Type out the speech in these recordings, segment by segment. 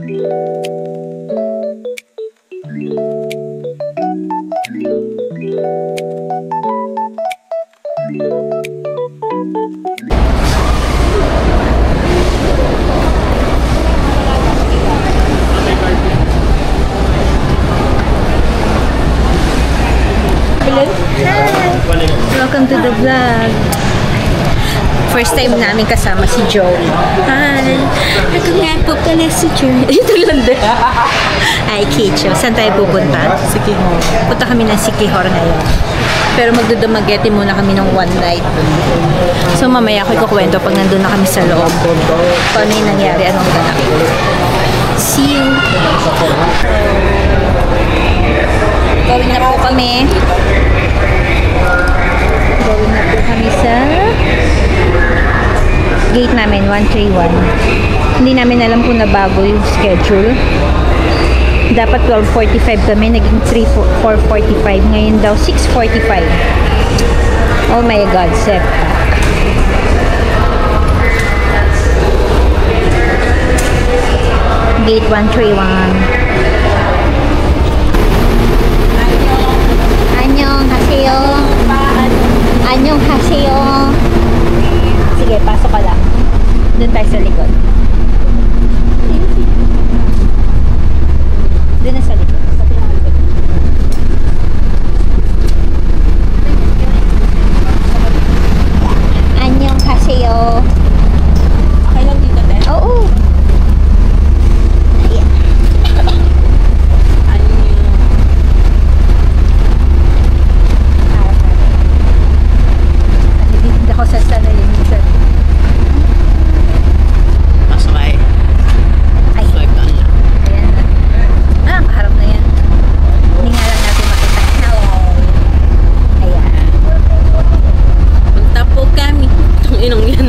Welcome to the vlog. First time namin kasama si Joey. Hi! Ito nga po pala si Joey. Ito lang din. Ay, Kicho. Saan tayo pupunta? Sikihor. Punta kami ng Sikihor ngayon. Pero magdudumageti muna kami ng one night. So mamaya ako ikukwento pag nandun na kami sa loob. Paano yung nangyari? Anong ganap? See you! Gawin na po kami. Gawin na po kami sa gate namin, 131. Hindi namin alam kung nabago yung schedule. Dapat 12:45 kami, naging 4:45. Ngayon daw, 6:45. Oh my God, setback. Gate 131. Annyeonghaseyo. Annyeonghaseyo. Sige, pasok ka lang. Doon tayo sa likod. Doon na sa likod. Annyeonghaseyo. Okay lang dito, te? Oo. Ayan. Hindi ako sasana yun. Masakay. Ay. Swipe down lang. Ayan na. Ah, kaharap na yan. Hindi nga lang natin makita. Ayan. Punta po kami. Itong inong yan.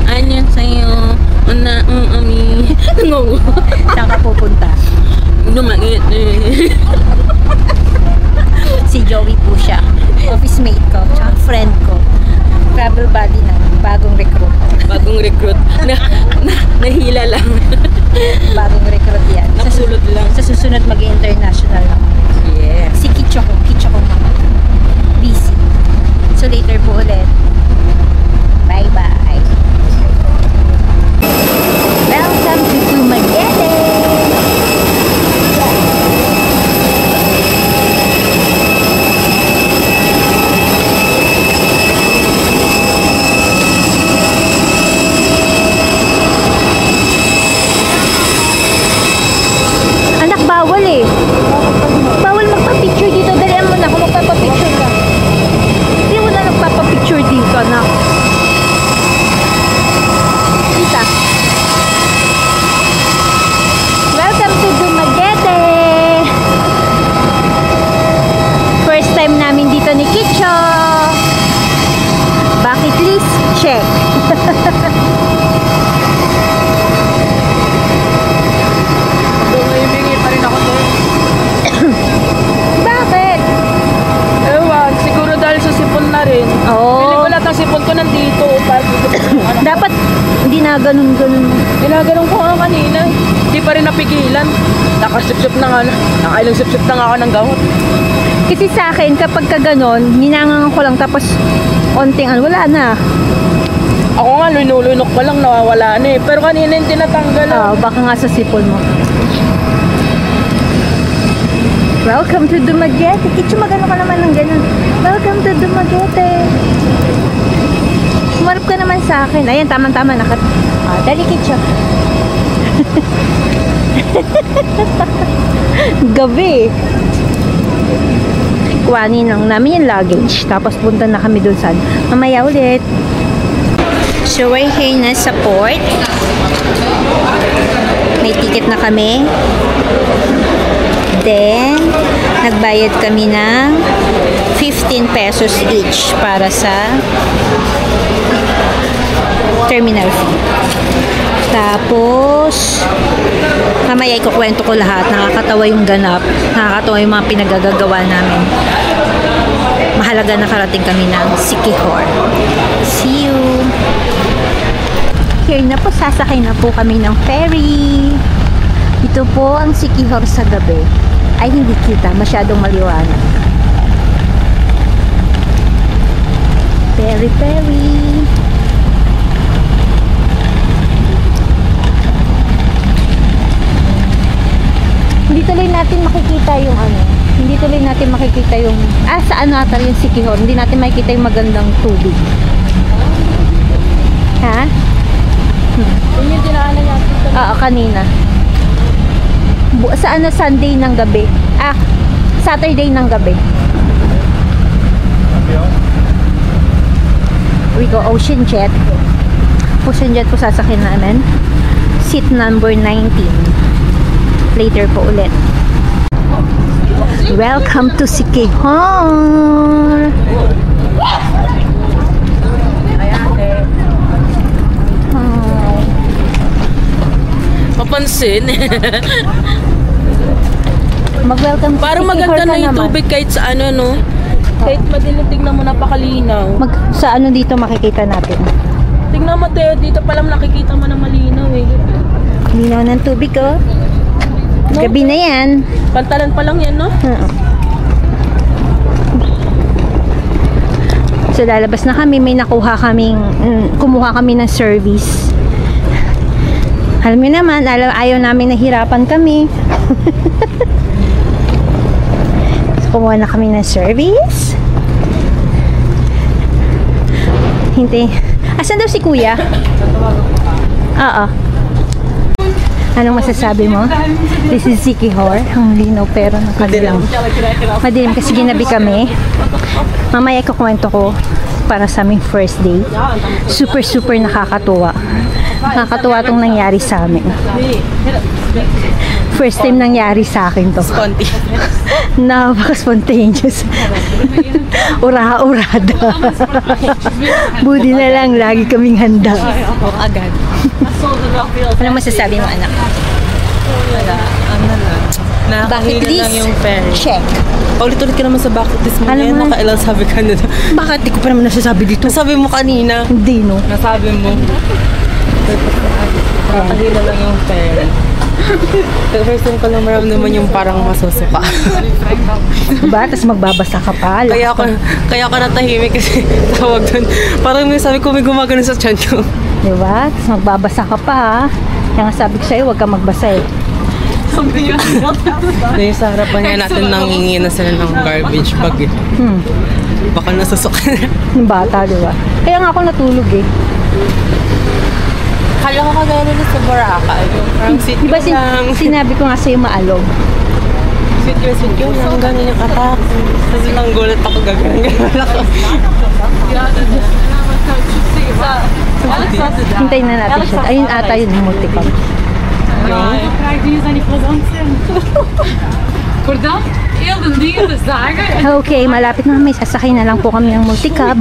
Anyan sa'yo. Una, ami. Ngungo. Saan ka pupunta? Lumangit eh. Si Joey po siya. Office mate ko. Tsaka friend ko. Travel buddy na. Bagong recruit. Bagong recruit. Nahila lang. Bagong recruit yan. Napulot lang. Sa susunod mag-international na. Yeah. Si Kicho ko mama. Busy. So later po ulit. Bye-bye. Welcome to Dumaguete! Anak, bawal eh. Bawal magpa-picture dito. Dalihan mo na kung magpapapicture ka. Hindi mo na nagpapapicture dito, anak. Kita. Welcome to Dumaguete! First time namin dito ni Kicho. Bucket list? Check. Humihingi pa rin ako doon. Bakit? Ewan, siguro dahil sa sipon na rin. Oo. Pili ko lahat ng sipon ko nandito. Dapat hindi na ganun-ganun. Ginaganon ko nga kanina. Hindi pa rin napigilan. Nakasip-sip na nga. Nakailang sip-sip na nga ako ng gamot. Kasi sa akin, kapag ka ganon, ninangangan ko lang tapos onting wala na. Ako nga, lunulunok pa lang, nawawala na eh. Pero kanina yung tinatanggal. Baka nga sa sipon mo. Welcome to Dumaguete. Kicho, magano ka naman ng ganun. Welcome to Dumaguete. Sumarap ka naman sa akin. Ayan, tama-tama. Dali, Kicho. Gabi. Kuhanin lang namin yung luggage. Tapos punta na kami dun sa mamaya ulit. So we're here na sa port. May ticket na kami. Then, nagbayad kami ng 15 pesos each para sa terminal fee. Tapos, mamaya ikukwento ko lahat. Nakakatawa yung ganap. Nakakatawa yung mga pinagagagawa namin. Mahalaga nakarating kami ng Sikihor. See you! Here na po, sasakay na po kami ng ferry. Ito po ang Siquijor sa gabi. Ay, hindi kita. Masyadong maliwanag. Peri-peri. Hindi tuloy natin makikita yung ano. Hindi tuloy natin makikita yung... sa ano ata yung Siquijor. Hindi natin makikita yung magandang tubig. Ha? Yun yung dinaanan natin. Oo, kanina. Sa ano, Sunday ng gabi. Saturday ng gabi. We go Ocean Jet. Ocean Jet po sasakyan namin. Seat number 19. Later po ulit. Welcome to Siquijor. Papansin. Mag-welcome to Parang Siquijor maganda ka na yung naman. tubig kahit sa ano, no? Kahit madilim, tignan mo napakalinaw. Sa ano dito makikita natin? Tignan mo, Teo, dito palang nakikita mo na malinaw eh. Linaw ng tubig, oh. No? Gabi na yan. Pantalan pa lang yan, no? So lalabas na kami, may nakuha kaming kumuha kami ng service. Alam niyo naman, ayaw namin nahirapan kami. So, kumuha na kami ng service. Hintay. Asan daw si Kuya? Oo. Anong masasabi mo? This is Siquijor. Ang linaw pero nakadilim. Madilim kasi ginabi kami. Mamaya kukwento ko para sa aming first day. Super nakakatuwa. Nakakatuwa itong nangyari sa amin. First time nangyari sa akin to. Napaka-spontaneous. Uraha-urada. Buti na lang, lagi kaming handa. Agad. Ano masasabi mo, anak? Wala. Ano lang. Bucket list? Check. Ulit-ulit ka naman sa bucket list mo. Alam mo na- Nakailang sabi ka na. Bakit di ko pa naman nasasabi dito? Nasabi mo kanina. Hindi, no? Nasabi mo. Nakahila lang yung pera. The first time ko lang maramdaman yung parang masusuka. Diba? Tapos magbabasa ka pa. kaya ako natahimik kasi tawag doon. Parang may sabi ko may gumagano sa tiyan ko. Diba? Tapos magbabasa ka pa, ha? Kaya nga sabi ko sa'yo, huwag ka magbasa eh. Yung sa harapan nga natin nangingi na sila ng garbage bag eh. Baka nasusuka na. Yung bata, diba? Kaya nga ako natulog eh. Kala ko kagaya na sa Boracay. Parang sweet Diba lang. sinabi ko nga sa'yo maalog? Sweet yun lang. Gano'n yung attack. Tapos lang gulat ako gagawin. Hintayin na natin siya. Ayun ata yun, multicam. Okay, malapit na kami. Sasakay na lang po kami ng multicab.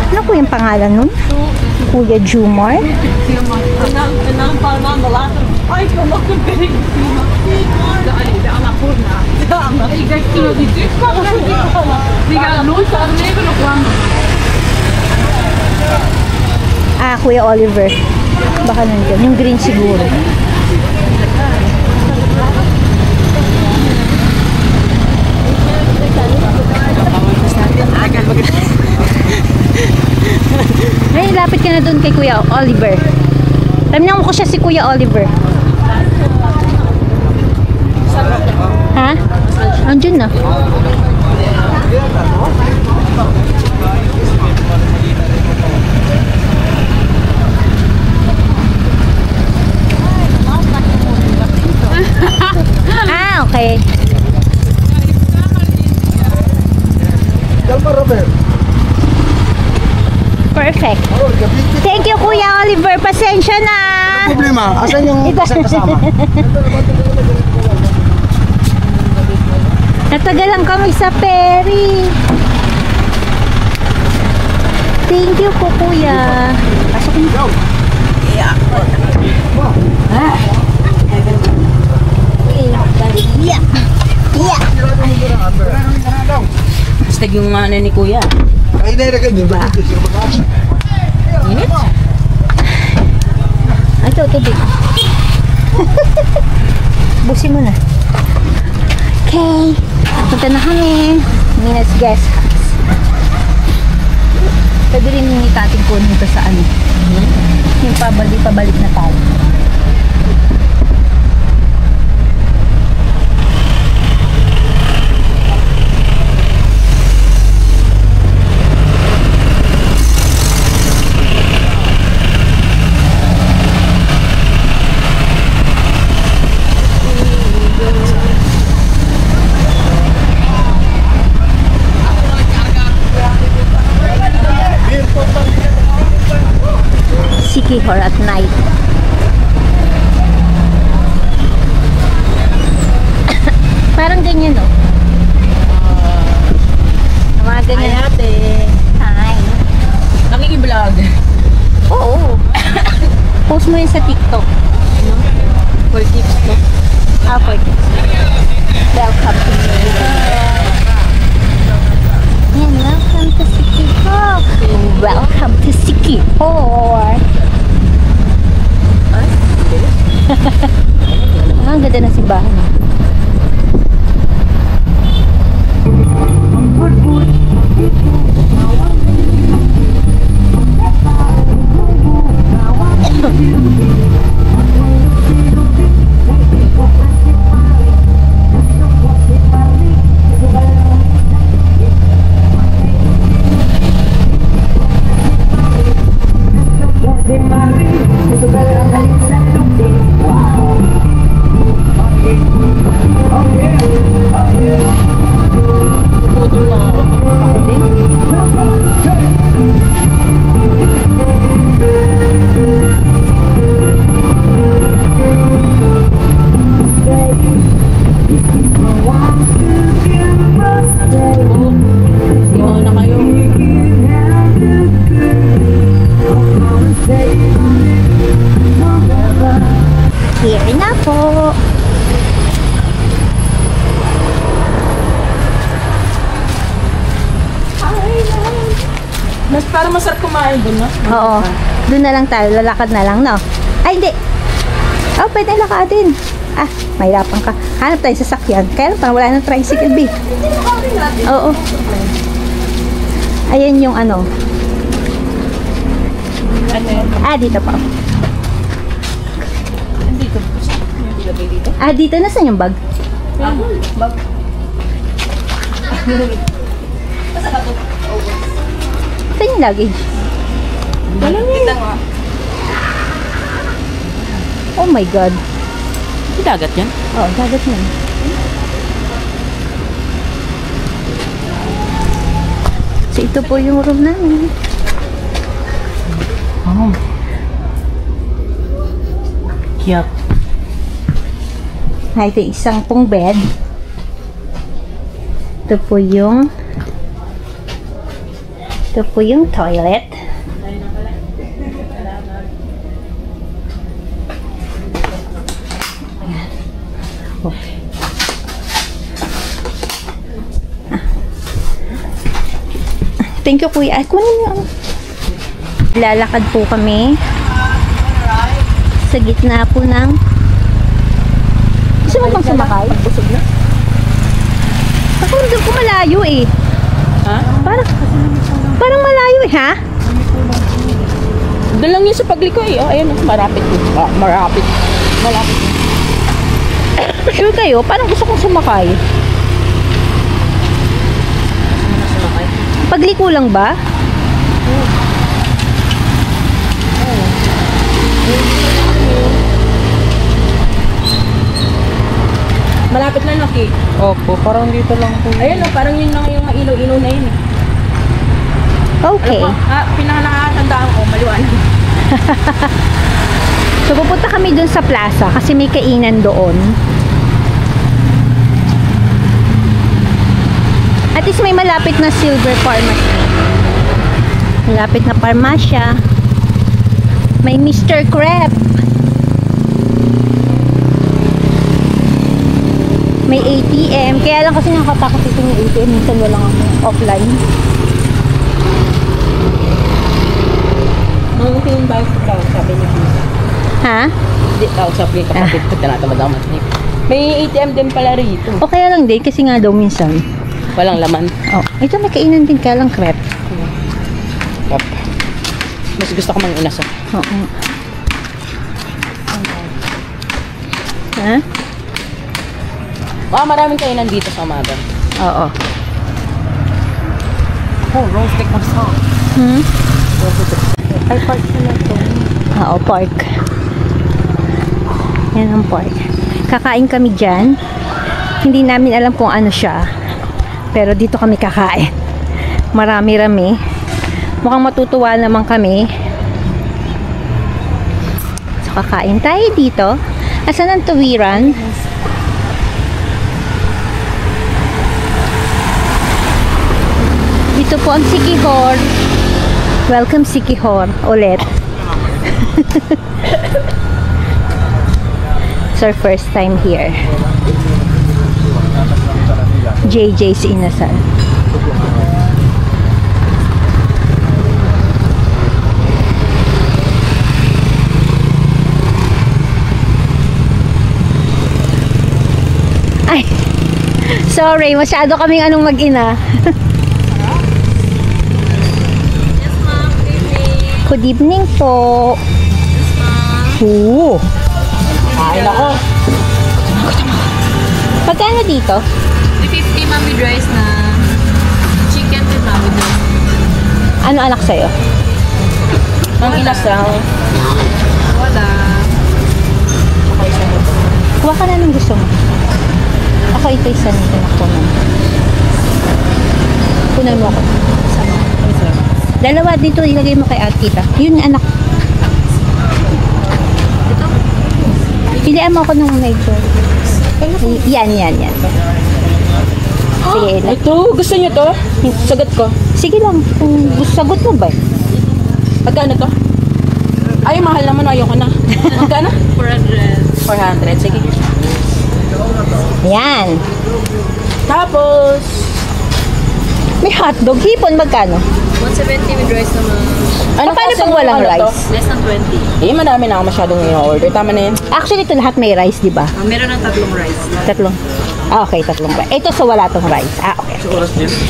Ano po yung pangalan nun? Kuya Jumar? Kuya Oliver. Baka nandyan. Yung green siguro. Ay, lapit ka na dun kay Kuya Oliver. Taminan mo ko siya si Kuya Oliver. Ha? Andun na. Okay. Perfect. Thank you, Kuya Oliver. Pasensya na. Ano problema? Asan yung isang kasama? Natagalan kami sa ferry. Thank you po, Kuya. Pasok mo. Yeah. Yeah. Yeah. Hashtag yung ano ni Kuya. Ay, nilagay niyo ba? Init? Ito, tubig. Busin mo na. Okay. Punta na kami. Mina's guest house. Pwede rin yung itating kunin ito sa ano. Yung pabalik na tayo. Sikihor at night. Parang ganyan, no? Mga ganyan. Hi, ate. Hi. Nakiki-vlog. Oo. Post mo yun sa TikTok. For tips, no? For tips. Welcome to me. And welcome to Sikihor. Welcome to Sikihor. Ang ganda na simbahan. Here na po. Mas parang masarap kumain dun, no? Oo. Doon na lang tayo. Lalakad na lang, no? Ay, hindi. Oh, pwede lakadin. Ah, mahirapan ka. Hanap tayo sa sakyan. Kaya lang, parang wala ng tricycle, B. Oo. Ayan yung ano. Dito pa. Dito. Ilagay dito. Dito. Nasaan yung bag? Bag. Saan yung luggage? Wala niya. Oh my God. May dagat yan? Oh, dagat na. So, ito po yung room namin. Oh. Cute. Ito isang pong bed. Ito po yung toilet. Oh. Thank you, kuya. Kunin mo. Lalakad po kami sa gitna po ng gusto mo bang sumakay? Busog na. Ako doon ko malayo eh. Ha? Parang malayo eh, ha? Doon lang yun sa pagliko eh. Oh, ayun, marapit yun. Marapit. Malapit yun. Sure kayo? Parang gusto kong sumakay. Pagliko lang ba? Malapit na Naki. Opo, parang dito lang po. Ayun, oh, parang yun lang yung ilaw-ilaw na yun eh. Okay. Pinaka-nakakandaan ko, maliwanag. So, pupunta kami dun sa plaza kasi may kainan doon. At least may malapit na silver pharmacy. Malapit na parmasya. May Mr. Crab. May ATM. Kaya lang kasi nakakatakot ito yung ATM. Minsan walang offline. Mountain bike daw, sabi ni Pisa. Ha? Hindi, tawag sa kapatid ko, tinatamad ako mag-snake. May ATM din pala rito. O kaya lang din, kasi nga daw minsan. Walang laman. Oh, ito may kainan din, kaya lang crepe. Yep. Mas gusto ko mang-inasa. Oo. Ha? Maraming kainan dito sa umaga. Oo. Oh, roast steak ng salt. Ay, park na to. Oo, park. Yan ang park. Kakain kami dyan. Hindi namin alam kung ano siya. Pero dito kami kakain. Marami-rami. Mukhang matutuwa naman kami. So, kakain tayo dito. Asan ang tuwiran? Dito po ang Siquijor. Welcome Siquijor ulit. It's our first time here. JJ's Inasal. Ay, sorry, masyado kaming anong mag-ina. Good evening po. Oo. Kain ako. Pagkano dito? 350 ma'am with rice na chicken with ma'am with rice. Ano anak sa'yo? Ang inasal. Wala. Kuha ka na ng gusto mo. Ako ito isa nito na kunan. Kunan mo ako. Dalawa dito, ilagay mo kay ate kita. Yun anak. Ito? Pilihan mo ako ng medyo. Yan. Sige, Ito, gusto nyo to? Sagot ko. sige lang. Kung sagot mo ba? Pagkano to? Ay, mahal naman. Ayoko na. Magkano? 400. 400. Sige. Yan. Tapos, May hotdog. Hipon, magkano? 170 with rice naman. ano Paano kasi pag yung walang ano to? rice? Less than 20. Eh, marami na ako masyadong in-order. Tama na yan. Actually, ito lahat may rice, di ba? Meron ng tatlong rice. Tatlong. Ah, okay, tatlong rice. Ito sa wala tong rice. Ah, okay.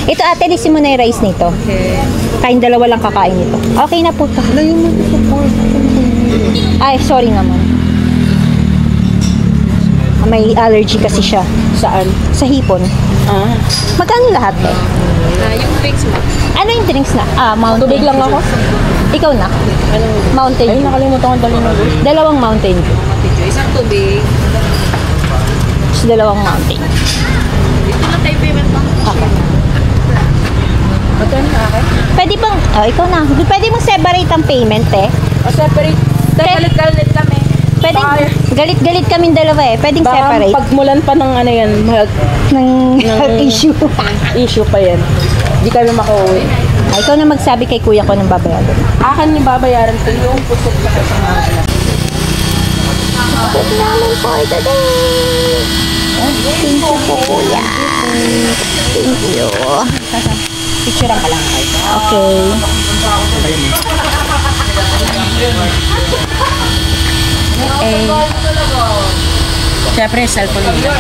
Ito ate, lisin mo na yung rice nito. Okay. Kain dalawa lang kakain nito. Okay na po to. Ay, sorry naman. May allergy kasi siya. Saan? Sa hipon. Ah. Magkano lahat eh? Yung drinks mo. Ano yung drinks na? Ah, mountain. Tubig lang ako. Ikaw na. Mountain Ay, Dew. nakalimutan ko ang dali ng gusto. Dalawang mountain Dew. Isang tubig. Tapos dalawang mountain. Dito na tayo payment mo. Okay. Magkano na akin? Pwede bang, ikaw na. Pwede mong separate ang payment eh. O separate. Galit-galit kami. Pwede, galit-galit kaming dalawa eh. Pwedeng Baka separate. pagmulan pa ng ano yan, Ng health issue. issue pa yan. Hindi kami makauwi. Ikaw na magsabi kay kuya ko ng babayaran. Akin yung babayaran ko yung pusok na sa mga Good namin for today. Thank you po kuya. Thank you. picturean ka lang kayo. Okay. Siyempre, cellphone nila.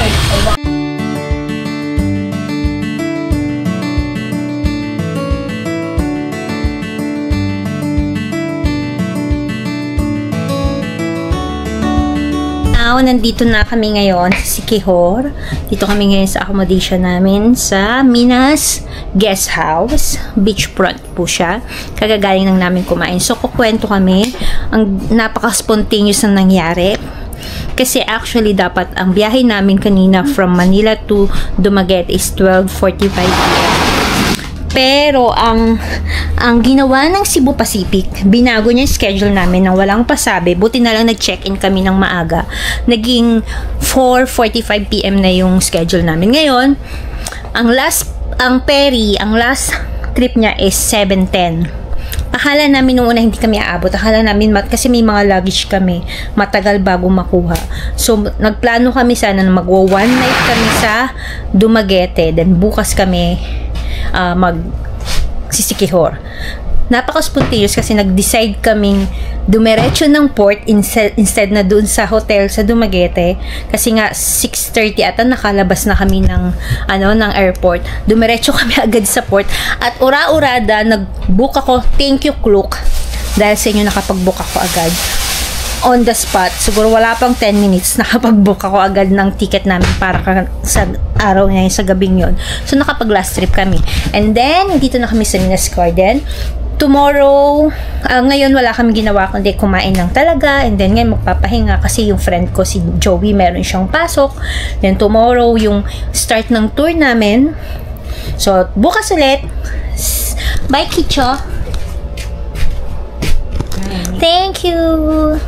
Nandito na kami ngayon sa Siquijor. Dito kami ngayon sa accommodation namin sa Minas Guest House. Beachfront po siya. Kagagaling lang namin kumain. So, kukwento kami. Ang napaka-spontaneous na nangyari. Kasi actually, dapat ang biyahe namin kanina from Manila to Dumaguete is 12:45 p.m. Pero ang ginawa ng Cebu Pacific, binago niya yung schedule namin nang walang pasabi. Buti na lang nag-check-in kami ng maaga. Naging 4:45 p.m. na yung schedule namin. Ngayon, ang last trip niya is 7:10. Akala namin nung una hindi kami aabot. Akala namin kasi may mga luggage kami. Matagal bago makuha. So, nagplano kami sana na one night kami sa Dumaguete. Then, bukas kami Siquijor. napaka-spontaneous kasi nag-decide kaming dumiretso ng port instead na doon sa hotel sa Dumaguete. Kasi nga, 6:30 ata nakalabas na kami ng airport. Dumiretso kami agad sa port. At ura-urada, nag-book ako. Thank you, Klook. Dahil sa inyo nakapag-book ako agad. On the spot. Siguro wala pang 10 minutes, nakapag-book ako agad ng ticket namin para sa araw na yun, sa gabing yun. So, nakapag-last trip kami. And then, dito na kami sa Minas Garden. Tomorrow, ngayon wala kami ginawa kundi kumain lang talaga. And then, ngayon magpapahinga kasi yung friend ko, si Joey, meron siyang pasok. Then, tomorrow, yung start ng tour namin. So, bukas ulit. Bye, Kicho! Thank you!